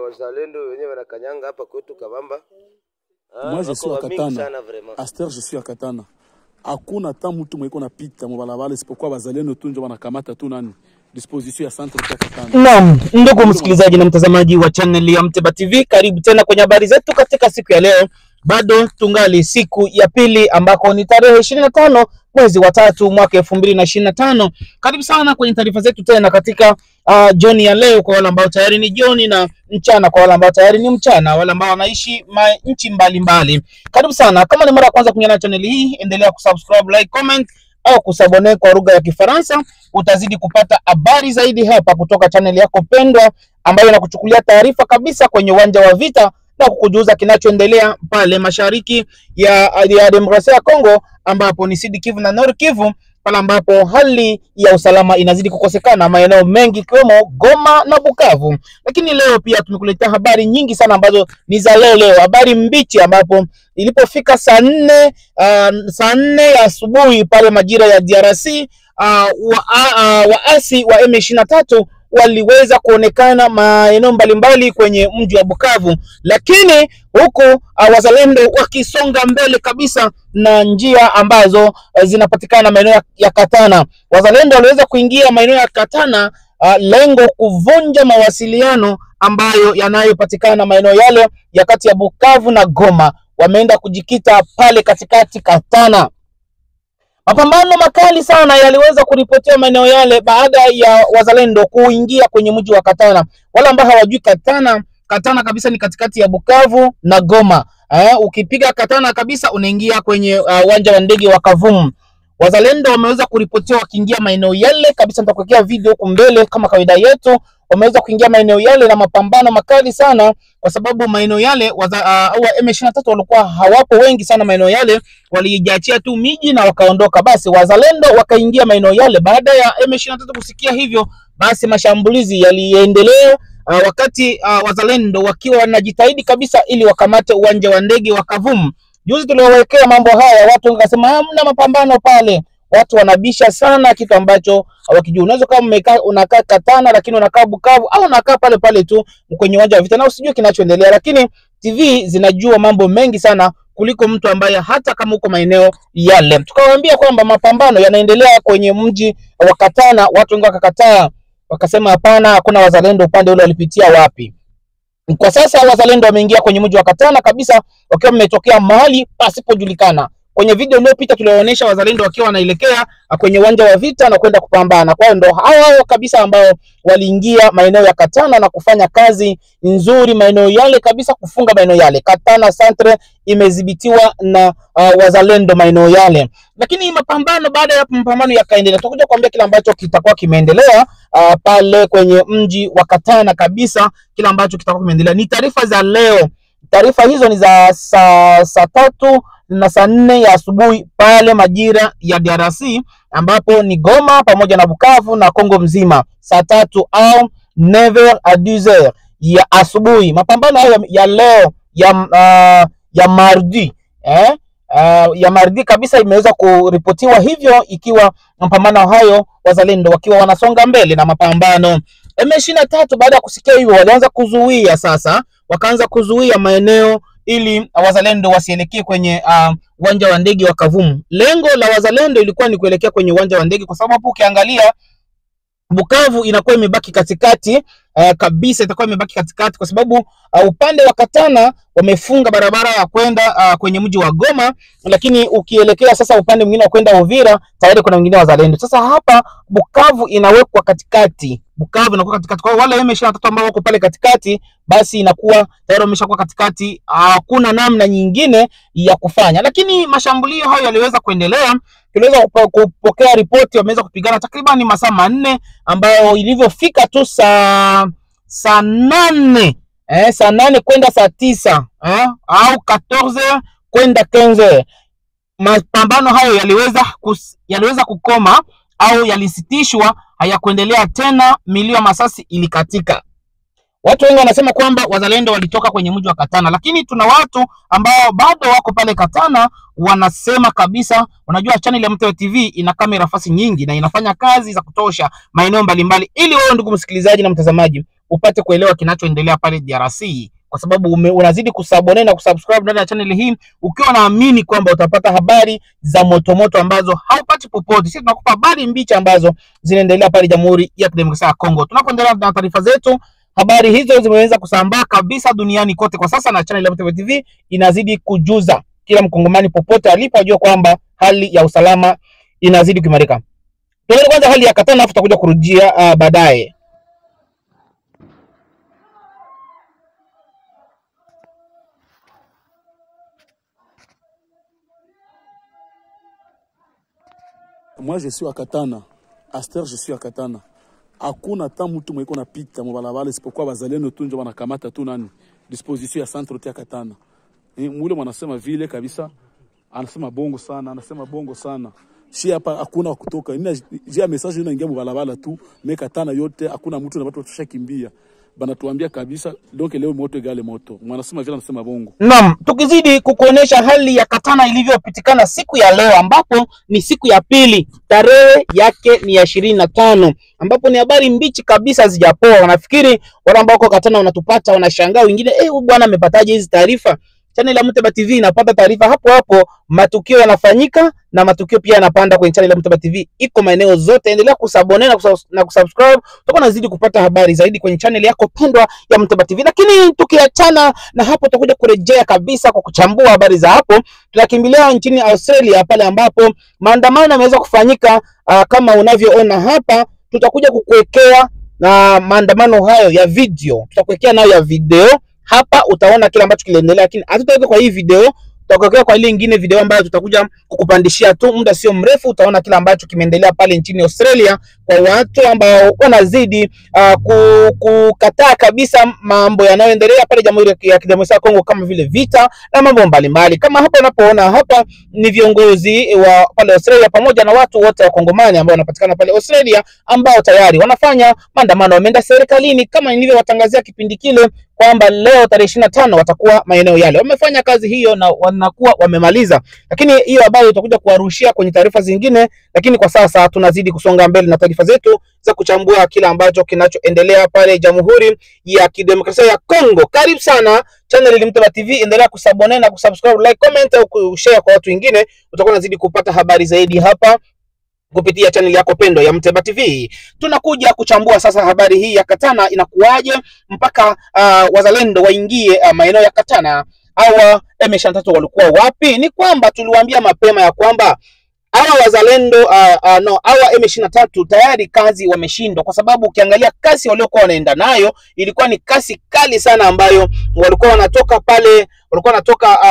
wazalendo wenyewe wanakanyanga hapa kwetu Kabamba. Moi je suis à Katana. Aster je suis à Katana. Hakuna hata mtu mweko na pita mbalabala isipokuwa wazalendo tu ndio wanakamata tu nani disposition ya centre ya Katana. Naam, ndugu msikilizaji na mtazamaji wa channel ya Mteba TV, karibu tena kwenye habari zetu katika siku ya leo. Bado tungali siku ya pili ambako ni tarehe 25 mwezi wa 3 mwaka 2025. Karibu sana kwenye taarifa zetu tena katika jioni ya leo, kwa wale ambao tayari ni jioni, na mchana kwa wale ambao tayari ni mchana, wale ambao wanaishi nchi mbalimbali. Karibu sana. Kama ni mara ya kwanza kujiunga na channel hii, endelea kusubscribe, like, comment au kusabone kwa lugha ya Kifaransa. Utazidi kupata habari zaidi hapa kutoka channel yako pendwa ambayo inakuchukulia taarifa kabisa kwenye uwanja wa vita na kukujuza kinachoendelea pale mashariki ya demokrasia ya Kongo, ambapo ni Sud Kivu na Nord Kivu, pale ambapo hali ya usalama inazidi kukosekana maeneo mengi kiwemo Goma na Bukavu. Lakini leo pia tumekuletea habari nyingi sana ambazo ni za leo, habari mbichi, ambapo ilipofika saa 4 asubuhi pale majira ya DRC, waasi wa M23 waliweza kuonekana maeneo mbalimbali kwenye mji wa Bukavu, lakini huko wazalendo wakisonga mbele kabisa na njia ambazo zinapatikana maeneo ya Katana. Wazalendo waliweza kuingia maeneo ya Katana, lengo kuvunja mawasiliano ambayo yanayopatikana maeneo yale ya kati ya Bukavu na Goma. Wameenda kujikita pale katikati Katana. Mapambano makali sana yaliweza kuripotiwa maeneo yale baada ya wazalendo kuingia kwenye mji wa Katana. Wala ambao hawajui Katana kabisa ni katikati ya Bukavu na Goma. Ukipiga Katana kabisa unaingia kwenye uwanja wa ndege wa Kavumu. Wazalendo wameweza kuripotiwa wakiingia maeneo yale kabisa. Nitakuwekea video huko mbele kama kawaida yetu. Wameweza kuingia maeneo yale na mapambano makali sana, kwa sababu maeneo yale M23 walikuwa hawapo wengi sana maeneo yale, walijiachia tu miji na wakaondoka. Basi wazalendo wakaingia maeneo yale. Baada ya M23 kusikia hivyo, basi mashambulizi yaliendelea, wakati wazalendo wakiwa wanajitahidi kabisa ili wakamate uwanja wa ndege wa Kavumu. Juzi tuliowekea mambo haya, watu wakasema hamna mapambano pale. Watu wanabisha sana kitu ambacho hawakijui. Unaweza kama unakaa Katana lakini unakaa Bukavu, au unakaa pale pale tu kwenye uwanja wa vita na usijue kinachoendelea, lakini TV zinajua mambo mengi sana kuliko mtu ambaye hata kama uko maeneo yale. Tukawaambia kwamba mapambano yanaendelea kwenye mji wa Katana. Watu wengi wakakataa, wakasema hapana, hakuna wazalendo upande ule, walipitia wapi? Kwa sasa wazalendo wameingia kwenye mji wa Katana kabisa, wakiwa wametokea mahali pasipojulikana. Kwenye video iliyopita tuliwaonyesha wazalendo wakiwa wanaelekea kwenye uwanja wa vita na kwenda kupambana. Kwa hiyo ndo hao kabisa ambao waliingia maeneo ya Katana na kufanya kazi nzuri maeneo yale kabisa, kufunga maeneo yale. Katana Centre imedhibitiwa na wazalendo maeneo yale. Lakini mapambano, baada ya mapambano yakaendelea. Tutakuja kuambia kile ambacho kitakuwa kimeendelea pale kwenye mji wa Katana kabisa, kile ambacho kitakuwa kimeendelea. Ni taarifa za leo. Taarifa hizo ni za saa 3 na saa 4 ya asubuhi pale majira ya DRC, ambapo ni Goma pamoja na Bukavu na Kongo mzima, saa 3 au 9h à 10h ya asubuhi. Mapambano hayo ya leo ya mardi ya mardi kabisa imeweza kuripotiwa hivyo, ikiwa mapambano hayo wazalendo wakiwa wanasonga mbele na mapambano. M23 baada ya kusikia hivyo walianza kuzuia sasa, wakaanza kuzuia maeneo ili wazalendo wasielekee kwenye uwanja wa ndege wa Kavumu. Lengo la wazalendo ilikuwa ni kuelekea kwenye uwanja wa ndege, kwa sababu hapo ukiangalia Bukavu inakuwa imebaki katikati kabisa, itakuwa imebaki katikati, kwa sababu upande wa Katana wamefunga barabara ya kwenda kwenye mji wa Goma, lakini ukielekea sasa upande mwingine wa kwenda Uvira tayari kuna wengine wazalendo. Sasa hapa Bukavu inawekwa katikati. Bukavu inakuwa katikati. Kwa wale M23 ambao wako pale katikati, basi inakuwa tayari wameshakuwa katikati, hakuna namna nyingine ya kufanya. Lakini mashambulio hayo yaliweza kuendelea. Tuliweza kupokea ripoti wameweza kupigana takriban masaa 4, ambayo ilivyofika tu saa 8 saa 8 kwenda saa 9 au 14 kwenda 15, mapambano hayo yaliweza kukoma au yalisitishwa, hayakuendelea tena. Milio ya masasi ilikatika. Watu wengi wanasema kwamba wazalendo walitoka kwenye mji wa Katana, lakini tuna watu ambao bado wako pale Katana wanasema kabisa. Unajua channel ya Mteba TV ina kamera nafasi nyingi na inafanya kazi za kutosha maeneo mbalimbali, ili wewe ndugu msikilizaji na mtazamaji upate kuelewa kinachoendelea pale DRC, kwa sababu unazidi kusabone na kusubscribe ndani ya channel hii ukiwa naamini kwamba utapata habari za motomoto ambazo haupati popote. Sisi tunakupa habari mbichi ambazo zinaendelea pale Jamhuri ya Kidemokrasia ya Kongo. Tunapoendelea na taarifa zetu, habari hizo zimeweza kusambaa kabisa duniani kote kwa sasa, na channel ya Mteba TV inazidi kujuza kila mkongomani popote alipo ajue kwamba hali ya usalama inazidi kuimarika. Tuangalie kwanza hali ya Katana, afu tutakuja kurudia baadaye. Moi je suis à Katana. Aster je suis à Katana. Hakuna ta mtu mweko na pita mbalabala isipokuwa bazalendo tu ndio wanakamata tu nani disposition ya centre ya Katana. Mule mwanasema vile kabisa, anasema bongo sana, Si hapa hakuna kutoka. Njia message inaingia mbalabala tu, Katana yote hakuna mtu na watu tushakimbia. Banatuambia kabisa donc leo moto egale moto. Mwanasema vile anasema bongo. Naam, tukizidi kukuonesha hali ya Katana ilivyopitikana siku ya leo, ambapo ni siku ya pili, tarehe yake ni ya 25, ambapo ni habari mbichi kabisa zijapoa. Wanafikiri wale ambao wako Katana wanatupata wanashangaa, wengine huyu bwana amepataje hizi taarifa? Channel ya Mteba TV inapata taarifa hapo hapo, matukio yanafanyika na matukio pia yanapanda kwenye channel ya Mteba TV. Iko maeneo zote, endelea kusabone na kusubscribe. Tutakuwa nazidi kupata habari zaidi kwenye channel yako pendwa ya Mteba TV. Lakini tukiachana na hapo, tutakuja kurejea kabisa kwa kuchambua habari za hapo. Tunakimbilia nchini Australia pale ambapo maandamano yameweza kufanyika kama unavyoona hapa. Tutakuja kukuwekea na maandamano hayo ya video. Tutakuwekea nayo ya video. Hapa utaona kile ambacho kiliendelea, lakini hatutaweka kwa hii video, tutakuwekea kwa ile nyingine video ambayo tutakuja kukupandishia tu muda sio mrefu. Utaona kile ambacho kimeendelea pale nchini Australia kwa watu ambao wanazidi kukataa kabisa mambo yanayoendelea pale Jamhuri ya Kidemokrasia ya Kongo, kama vile vita na mambo mbalimbali. Kama hapa unapoona hapa ni viongozi wa pale Australia pamoja na watu wote wa Kongomani ambao wanapatikana pale Australia ambao tayari wanafanya maandamano, wameenda serikalini kama nilivyowatangazia kipindi kile kwamba leo tarehe 25 watakuwa maeneo yale. Wamefanya kazi hiyo na wanakuwa wamemaliza. Lakini hiyo habari tutakuja kuwarushia kwenye taarifa zingine, lakini kwa sasa tunazidi kusonga mbele na taarifa zetu za kuchambua kila ambacho kinachoendelea pale Jamhuri ya Kidemokrasia ya Kongo. Karibu sana channel ya Mteba TV, endelea kusabone na kusubscribe, like, comment au kushare kwa watu wengine. Utakuwa nazidi kupata habari zaidi hapa kupitia channel yako pendwa ya Mteba TV. Tunakuja kuchambua sasa habari hii ya Katana inakuaje mpaka wazalendo waingie maeneo ya Katana. Hawa M23 walikuwa wapi? Ni kwamba tuliwaambia mapema ya kwamba hawa wazalendo hawa M23 tayari kazi wameshindwa, kwa sababu ukiangalia kasi waliokuwa wanaenda nayo ilikuwa ni kasi kali sana, ambayo walikuwa wanatoka pale,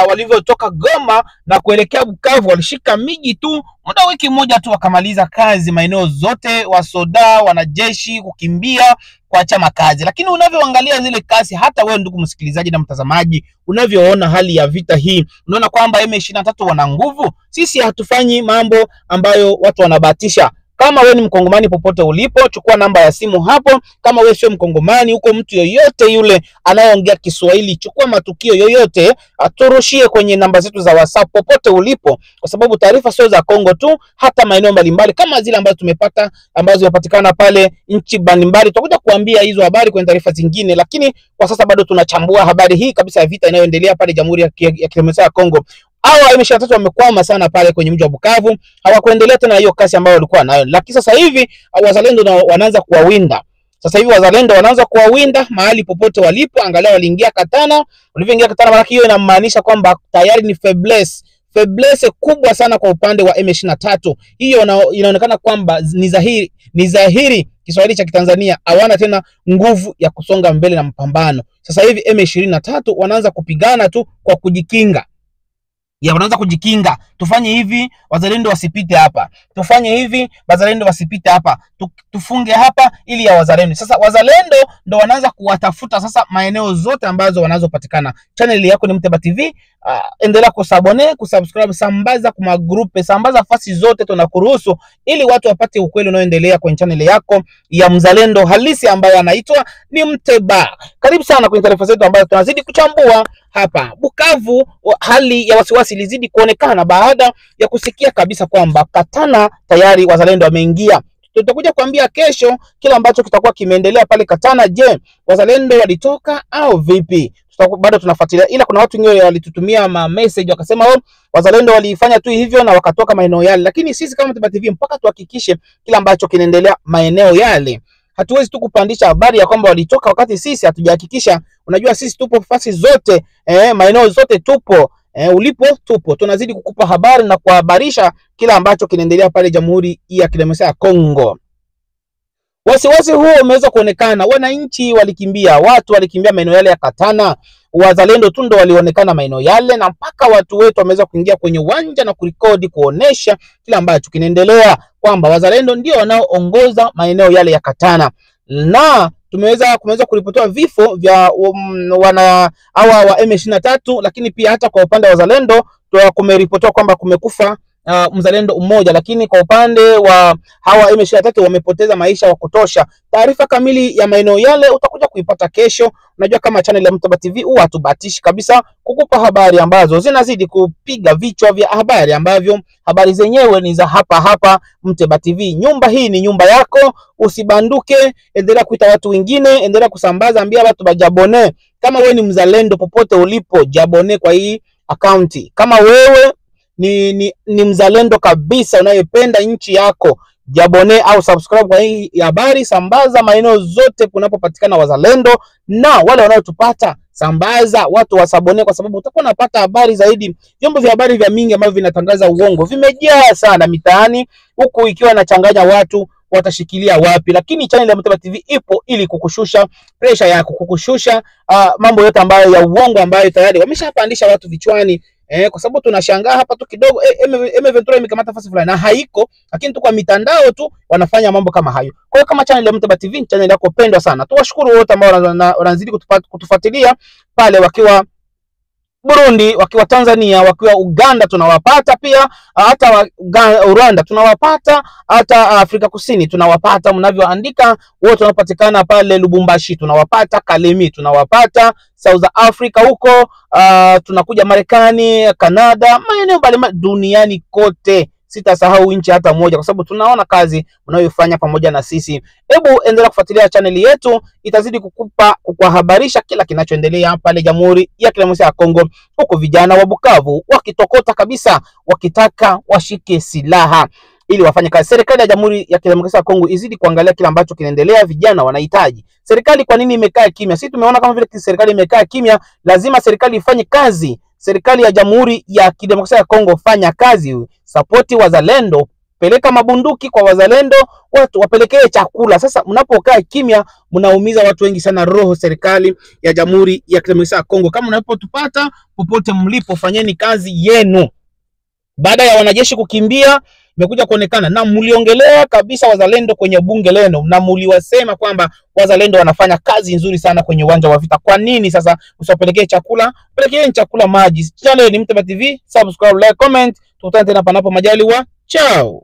walivyotoka Goma na kuelekea Bukavu, walishika miji tu muda wiki moja tu wakamaliza kazi maeneo zote, wasoda, wanajeshi kukimbia kuacha makazi. Lakini unavyoangalia zile kasi, hata wewe ndugu msikilizaji na mtazamaji, unavyoona hali ya vita hii, unaona kwamba M23 wana nguvu. Sisi hatufanyi mambo ambayo watu wanabahatisha. Kama wewe ni Mkongomani popote ulipo, chukua namba ya simu hapo. Kama wewe sio Mkongomani, uko mtu yoyote yule anayeongea Kiswahili, chukua matukio yoyote, aturushie kwenye namba zetu za WhatsApp popote ulipo, kwa sababu taarifa sio za Kongo tu, hata maeneo mbalimbali kama zile ambazo tumepata, ambazo zinapatikana pale nchi mbalimbali. Tutakuja kuambia hizo habari kwenye taarifa zingine, lakini kwa sasa bado tunachambua habari hii kabisa ya vita inayoendelea pale Jamhuri ya Kidemokrasia ya Kongo. Hawa M23 wamekwama sana pale kwenye mji wa Bukavu, hawakuendelea tena hiyo kasi ambayo walikuwa nayo. Lakini sasa hivi wazalendo wanaanza kuwawinda. Wazalendo wanaanza kuwawinda mahali popote walipo. Angalau waliingia Katana. Walivyoingia Katana, maana hiyo inamaanisha kwamba tayari ni faiblesse kubwa sana kwa upande wa M23. Hiyo inaonekana kwamba ni dhahiri Kiswahili cha Kitanzania hawana tena nguvu ya kusonga mbele na mapambano. Sasa hivi M23 wanaanza kupigana tu kwa kujikinga. Wanaanza kujikinga. Tufanye hivi wazalendo wasipite hapa, tufanye hivi wazalendo wasipite hapa, tufunge hapa ili ya wazalendo. Sasa wazalendo ndo wanaanza kuwatafuta sasa maeneo zote ambazo wanazopatikana. Channel yako ni Mteba TV. Endelea kusabone, kusubscribe, sambaza kwa group, sambaza fasi zote tunakuruhusu, ili watu wapate ukweli unaoendelea kwenye channel yako ya mzalendo halisi ambaye anaitwa ni Mteba. Karibu sana kwenye taarifa zetu ambazo tunazidi kuchambua hapa. Bukavu, hali ya wasiwasi ilizidi kuonekana baada ya kusikia kabisa kwamba Katana tayari wazalendo wameingia. Tutakuja kuambia kesho kila ambacho kitakuwa kimeendelea pale Katana. Je, wazalendo walitoka au vipi? Bado tunafuatilia, ila kuna watu wengine walitutumia message wakasema wazalendo walifanya tu hivyo na wakatoka maeneo yale, lakini sisi kama Mteba TV mpaka tuhakikishe kila ambacho kinaendelea maeneo yale. Hatuwezi tu kupandisha habari ya kwamba walitoka wakati sisi hatujahakikisha. Unajua sisi tupo fasi zote, maeneo zote tupo, ulipo tupo. Tunazidi kukupa habari na kuhabarisha kila ambacho kinaendelea pale Jamhuri ya Kidemokrasia ya Kongo. Wasiwasi huo umeweza kuonekana, wananchi walikimbia, watu walikimbia maeneo yale ya Katana. Wazalendo tu ndo walionekana maeneo yale, na mpaka watu wetu wameweza kuingia kwenye uwanja na kurekodi kuonesha kila ambacho kinaendelea, kwamba wazalendo ndio wanaoongoza maeneo yale ya Katana. Na kumeweza kuripotiwa vifo vya wana hawa wa M23, lakini pia hata kwa upande wa wazalendo kumeripotiwa kwamba kumekufa mzalendo mmoja, lakini kwa upande wa hawa M23 wamepoteza maisha wa kutosha. Taarifa kamili ya maeneo yale utakuja kuipata kesho. Unajua kama channel ya Mteba TV huwa hatubatishi kabisa kukupa habari ambazo zinazidi kupiga vichwa vya habari, ambavyo habari zenyewe ni za hapa Mteba TV. Nyumba hii ni nyumba yako, usibanduke, endelea kuita watu wengine, endelea kusambaza, ambia watu bajabone. Kama wewe ni mzalendo popote ulipo, jabone kwa hii akaunti. Kama wewe ni mzalendo kabisa unayependa nchi yako, jabone au subscribe kwa hii habari, sambaza maeneo zote kunapopatikana wazalendo, na wale wanaotupata sambaza watu wasabone, kwa sababu utakuwa unapata habari zaidi. Vyombo vya habari vya mingi ambavyo vinatangaza uongo vimejaa sana mitaani huku, ikiwa nachanganya watu watashikilia wapi? Lakini channel ya Mteba TV ipo ili kukushusha pressure yako, kukushusha mambo yote ambayo ya uongo ambayo tayari wameshapandisha watu vichwani. Kwa sababu tunashangaa hapa tu kidogo M23 imekamata nafasi fulani na haiko, lakini tu kwa mitandao tu wanafanya mambo kama hayo. Kwa hiyo kama channel ya Mteba TV, channel yako pendwa sana. Tuwashukuru wote ambao wanazidi kutufuatilia pale, wakiwa Burundi, wakiwa Tanzania, wakiwa Uganda tunawapata pia, hata Rwanda tunawapata, hata Afrika Kusini tunawapata. Mnavyoandika wote wanapatikana pale Lubumbashi tunawapata, Kalemi tunawapata, South Africa huko, tunakuja Marekani, Canada, maeneo mbalimbali duniani kote. Sitasahau nchi hata moja, kwa sababu tunaona kazi unayofanya pamoja na sisi. Hebu endelea kufuatilia channel yetu, itazidi kukuhabarisha kila kinachoendelea pale Jamhuri ya Kidemokrasia ya Kongo, huko vijana wa Bukavu wakitokota kabisa, wakitaka washike silaha ili wafanye kazi. Serikali ya Jamhuri ya Kidemokrasia ya Kongo izidi kuangalia kila ambacho kinaendelea, vijana wanahitaji. Serikali kwa nini imekaa kimya? Sisi tumeona kama vile serikali imekaa kimya, lazima serikali ifanye kazi. Serikali ya Jamhuri ya Kidemokrasia ya Kongo, fanya kazi, support wazalendo, peleka mabunduki kwa wazalendo, watu wapelekee chakula. Sasa mnapokaa kimya mnaumiza watu wengi sana roho. Serikali ya Jamhuri ya Kidemokrasia ya Kongo, kama unapotupata popote mlipo, fanyeni kazi yenu. Baada ya wanajeshi kukimbia, imekuja kuonekana na mliongelea kabisa wazalendo kwenye bunge leno, na mliwasema kwamba wazalendo wanafanya kazi nzuri sana kwenye uwanja wa vita. Kwa nini sasa usipelekee chakula? Pelekeni chakula, maji. Channel ni Mteba TV, subscribe, like, comment. Tukutane tena panapo majaliwa. Ciao.